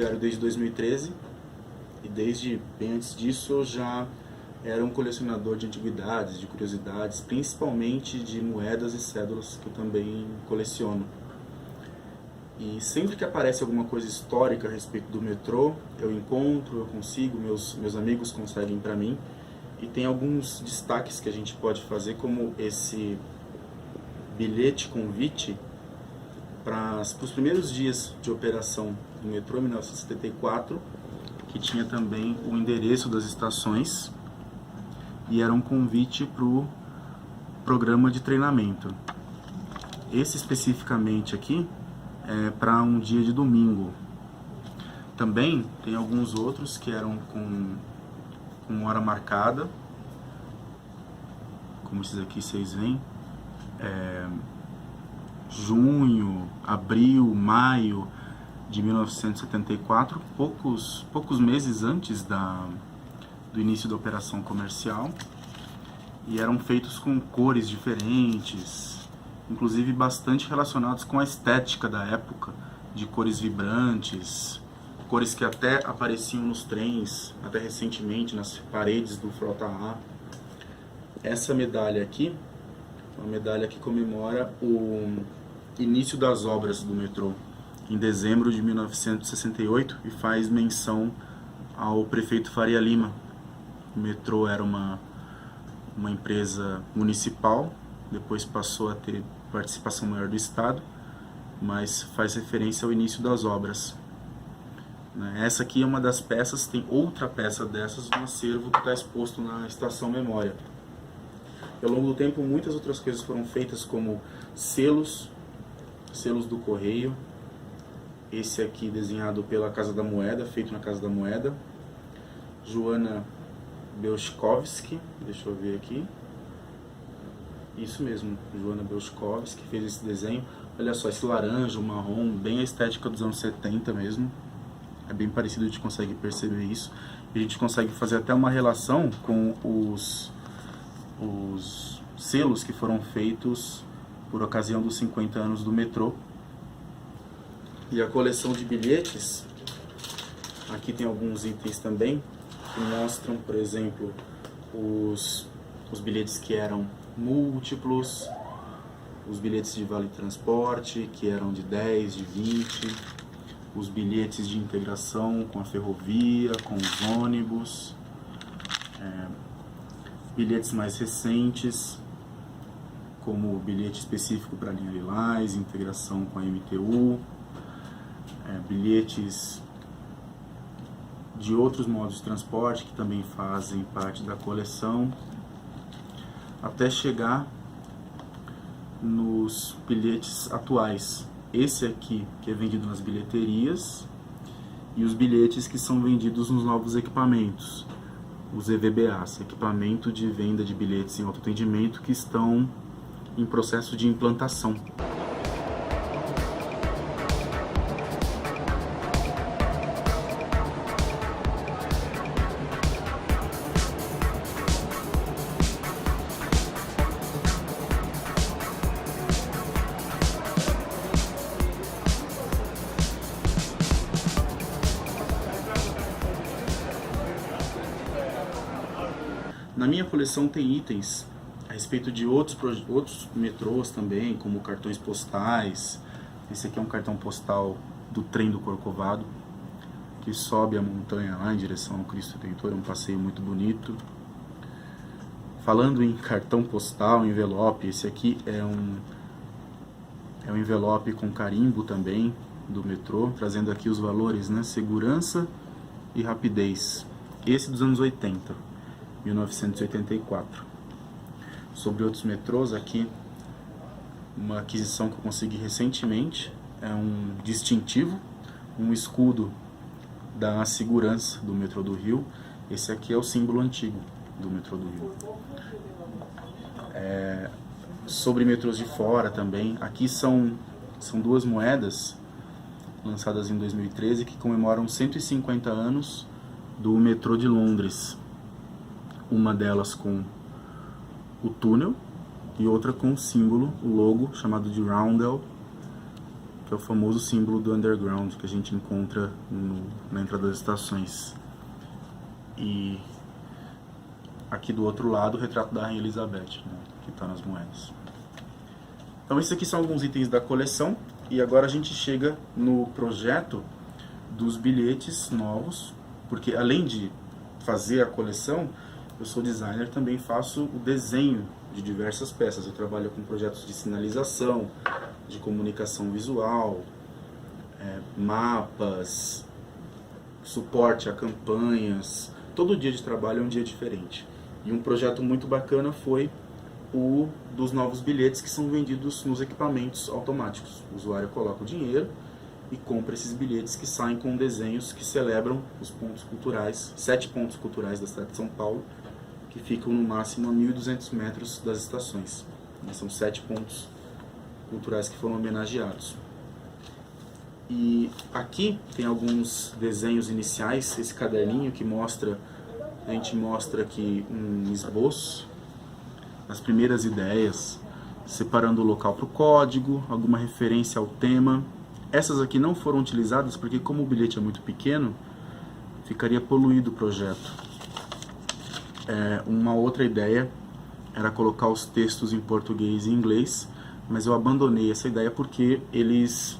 ferroviário desde 2013 e desde bem antes disso eu já era um colecionador de antiguidades, de curiosidades, principalmente de moedas e cédulas que eu também coleciono. E sempre que aparece alguma coisa histórica a respeito do metrô, eu encontro, eu consigo, meus amigos conseguem para mim. E tem alguns destaques que a gente pode fazer, como esse bilhete convite para os primeiros dias de operação do metrô em 1974, que tinha também o endereço das estações e era um convite para o programa de treinamento. Esse especificamente aqui é para um dia de domingo. Também tem alguns outros que eram com hora marcada, como esses aqui vocês veem, junho, abril, maio de 1974, poucos meses antes do início da operação comercial, e eram feitos com cores diferentes, inclusive bastante relacionados com a estética da época, de cores vibrantes, cores que até apareciam nos trens, até recentemente nas paredes do Frota A. Essa medalha aqui, uma medalha que comemora o início das obras do metrô, em dezembro de 1968, e faz menção ao prefeito Faria Lima. O metrô era uma empresa municipal, depois passou a ter participação maior do Estado, mas faz referência ao início das obras. Essa aqui é uma das peças, tem outra peça dessas no acervo que está exposto na Estação Memória. E ao longo do tempo, muitas outras coisas foram feitas, como selos do Correio. Esse aqui desenhado pela Casa da Moeda, feito na Casa da Moeda. Joana Belchkovski, deixa eu ver aqui. Isso mesmo, Joana Belchkovski fez esse desenho. Olha só, esse laranja, o marrom, bem a estética dos anos 70 mesmo. É bem parecido, a gente consegue perceber isso. E a gente consegue fazer até uma relação com os selos que foram feitos por ocasião dos 50 anos do metrô. E a coleção de bilhetes, aqui tem alguns itens também, que mostram, por exemplo, os bilhetes que eram múltiplos, os bilhetes de vale transporte, que eram de 10, de 20, os bilhetes de integração com a ferrovia, com os ônibus, bilhetes mais recentes, como o bilhete específico para a linha Lilás, integração com a MTU, bilhetes de outros modos de transporte que também fazem parte da coleção, até chegar nos bilhetes atuais. Esse aqui que é vendido nas bilheterias e os bilhetes que são vendidos nos novos equipamentos, os EVBAs, equipamento de venda de bilhetes em autoatendimento, que estão em processo de implantação. Na minha coleção tem itens a respeito de outros metrôs também, como cartões postais. Esse aqui é um cartão postal do trem do Corcovado, que sobe a montanha lá em direção ao Cristo Redentor, é um passeio muito bonito. Falando em cartão postal, envelope, esse aqui é um envelope com carimbo também do metrô, trazendo aqui os valores, né? Segurança e rapidez. Esse dos anos 80, 1984. Sobre outros metrôs, aqui uma aquisição que eu consegui recentemente, é um distintivo, um escudo da segurança do metrô do Rio. Esse aqui é o símbolo antigo do metrô do Rio. Sobre metrôs de fora também, aqui são duas moedas lançadas em 2013 que comemoram 150 anos do metrô de Londres. Uma delas com o túnel e outra com o símbolo, o logo chamado de Roundel, que é o famoso símbolo do underground que a gente encontra na entrada das estações. E aqui do outro lado o retrato da Rainha Elizabeth, né, que está nas moedas. Então esses aqui são alguns itens da coleção, e agora a gente chega no projeto dos bilhetes novos, porque além de fazer a coleção, eu sou designer, também faço o desenho de diversas peças. Eu trabalho com projetos de sinalização, de comunicação visual, mapas, suporte a campanhas. Todo dia de trabalho é um dia diferente. E um projeto muito bacana foi o dos novos bilhetes que são vendidos nos equipamentos automáticos. O usuário coloca o dinheiro e compra esses bilhetes que saem com desenhos que celebram os pontos culturais, 7 pontos culturais da cidade de São Paulo, que ficam no máximo a 1.200 metros das estações. São 7 pontos culturais que foram homenageados. E aqui tem alguns desenhos iniciais, esse caderninho que mostra, a gente mostra aqui um esboço, as primeiras ideias, separando o local para o código, alguma referência ao tema. Essas aqui não foram utilizadas porque, como o bilhete é muito pequeno, ficaria poluído o projeto. Uma outra ideia era colocar os textos em português e inglês, mas eu abandonei essa ideia porque eles,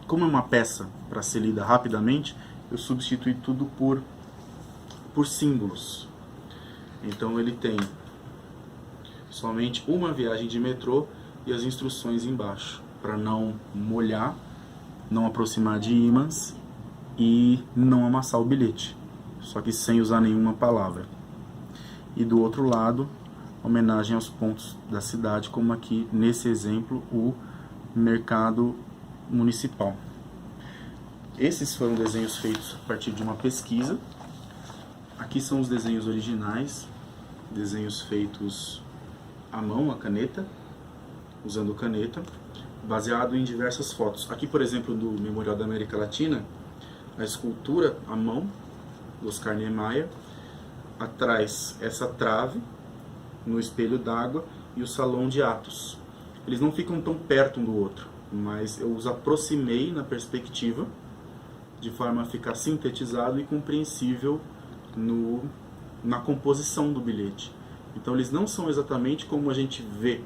como é uma peça para ser lida rapidamente, eu substituí tudo por símbolos. Então ele tem somente uma viagem de metrô e as instruções embaixo, para não molhar, não aproximar de ímãs e não amassar o bilhete, só que sem usar nenhuma palavra. E do outro lado, homenagem aos pontos da cidade, como aqui nesse exemplo, o mercado municipal. Esses foram desenhos feitos a partir de uma pesquisa. Aqui são os desenhos originais, desenhos feitos à mão, a caneta, usando caneta, baseado em diversas fotos. Aqui, por exemplo, do Memorial da América Latina, a escultura à mão, do Oscar Niemeyer, atrás essa trave, no espelho d'água, e o salão de atos. Eles não ficam tão perto um do outro, mas eu os aproximei na perspectiva, de forma a ficar sintetizado e compreensível na composição do bilhete. Então eles não são exatamente como a gente vê,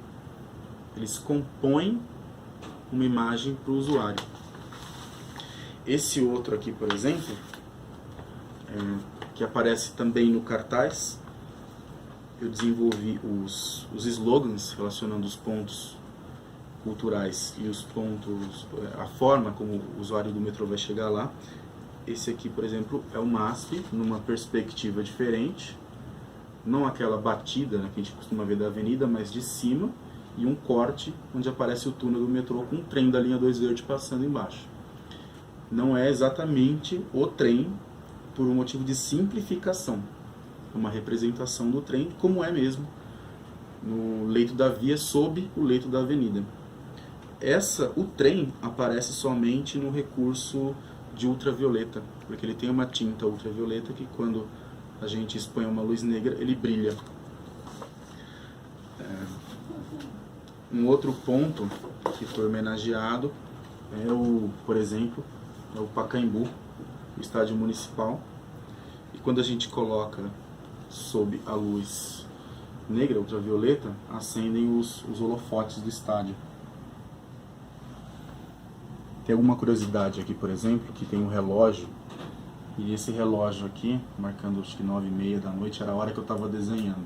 eles compõem uma imagem para o usuário. Esse outro aqui, por exemplo, que aparece também no cartaz, eu desenvolvi os slogans relacionando os pontos culturais e os pontos, a forma como o usuário do metrô vai chegar lá. Esse aqui, por exemplo, é o MASP, numa perspectiva diferente, não aquela batida, né, que a gente costuma ver da avenida, mas de cima, e um corte onde aparece o túnel do metrô com o trem da linha 2 verde passando embaixo. Não é exatamente o trem por um motivo de simplificação, é uma representação do trem como é mesmo no leito da via sob o leito da avenida. O trem aparece somente no recurso de ultravioleta, porque ele tem uma tinta ultravioleta que quando a gente expõe uma luz negra, ele brilha. Um outro ponto que foi homenageado por exemplo, é o Pacaembu, o estádio municipal. E quando a gente coloca sob a luz negra, ultravioleta, acendem os holofotes do estádio. Tem alguma curiosidade aqui, por exemplo, que tem um relógio, e esse relógio aqui, marcando acho que 9h30 da noite, era a hora que eu estava desenhando.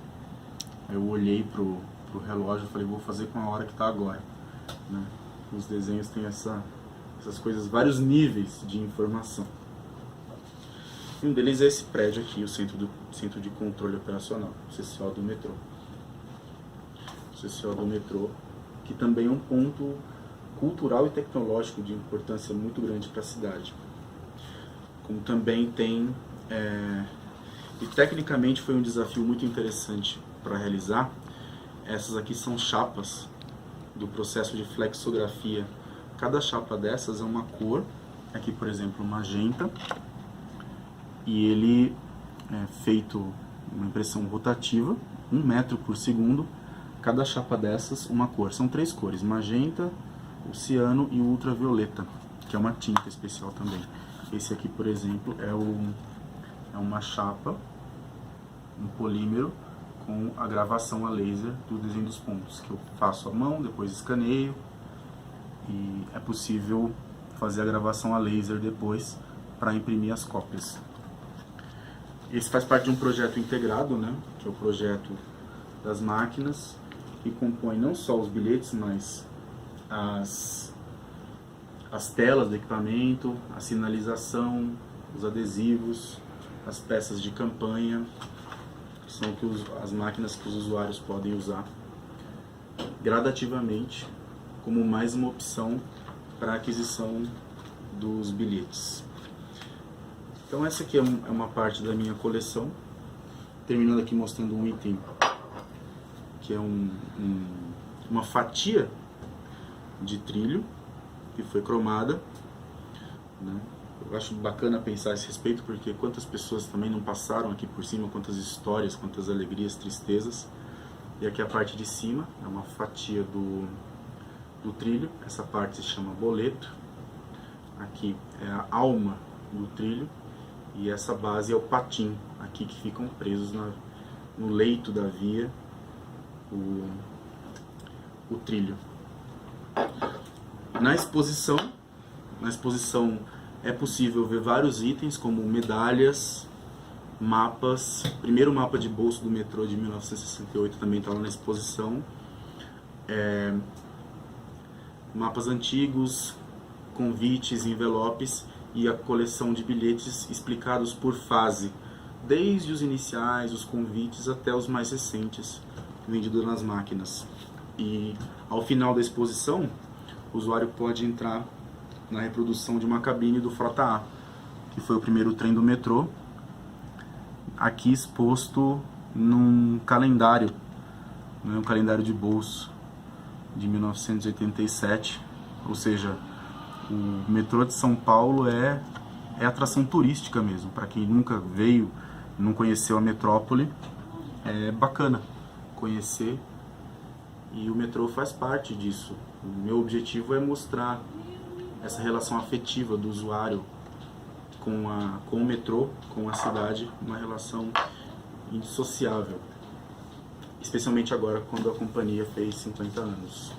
Eu olhei pro relógio e falei, vou fazer com a hora que está agora, né? Os desenhos têm essas coisas, vários níveis de informação. E um deles é esse prédio aqui, o Centro de Controle Operacional, o CCO do metrô. O CCO do metrô, que também é um ponto cultural e tecnológico de importância muito grande para a cidade. Como também tem, e tecnicamente foi um desafio muito interessante para realizar. Essas aqui são chapas do processo de flexografia. Cada chapa dessas é uma cor, aqui por exemplo magenta, e ele é feito uma impressão rotativa, 1 metro por segundo, cada chapa dessas uma cor. São 3 cores, magenta, o ciano e o ultravioleta, que é uma tinta especial também. Esse aqui, por exemplo, é uma chapa, um polímero com a gravação a laser do desenho dos pontos, que eu faço à mão, depois escaneio, e é possível fazer a gravação a laser depois para imprimir as cópias. Esse faz parte de um projeto integrado, né, que é o projeto das máquinas, que compõe não só os bilhetes, mas as telas do equipamento, a sinalização, os adesivos, as peças de campanha, que são as máquinas que os usuários podem usar gradativamente como mais uma opção para a aquisição dos bilhetes. Então essa aqui é uma parte da minha coleção, terminando aqui mostrando um item que é uma fatia de trilho que foi cromada, né? Eu acho bacana pensar a esse respeito, porque quantas pessoas também não passaram aqui por cima, quantas histórias, quantas alegrias, tristezas. E aqui a parte de cima é uma fatia do trilho, essa parte se chama boleto, aqui é a alma do trilho, e essa base é o patim, aqui que ficam presos no leito da via, o trilho. Na exposição é possível ver vários itens, como medalhas, mapas. O primeiro mapa de bolso do metrô de 1968 também está lá na exposição. Mapas antigos, convites, envelopes e a coleção de bilhetes explicados por fase, desde os iniciais, os convites, até os mais recentes, vendidos nas máquinas. E ao final da exposição, o usuário pode entrar na reprodução de uma cabine do Frota A, que foi o primeiro trem do metrô, aqui exposto num calendário, né, um calendário de bolso de 1987, ou seja, o metrô de São Paulo é atração turística mesmo, para quem nunca veio, não conheceu a metrópole, é bacana conhecer, e o metrô faz parte disso. O meu objetivo é mostrar essa relação afetiva do usuário com o metrô, com a cidade, uma relação indissociável, especialmente agora quando a companhia fez 50 anos.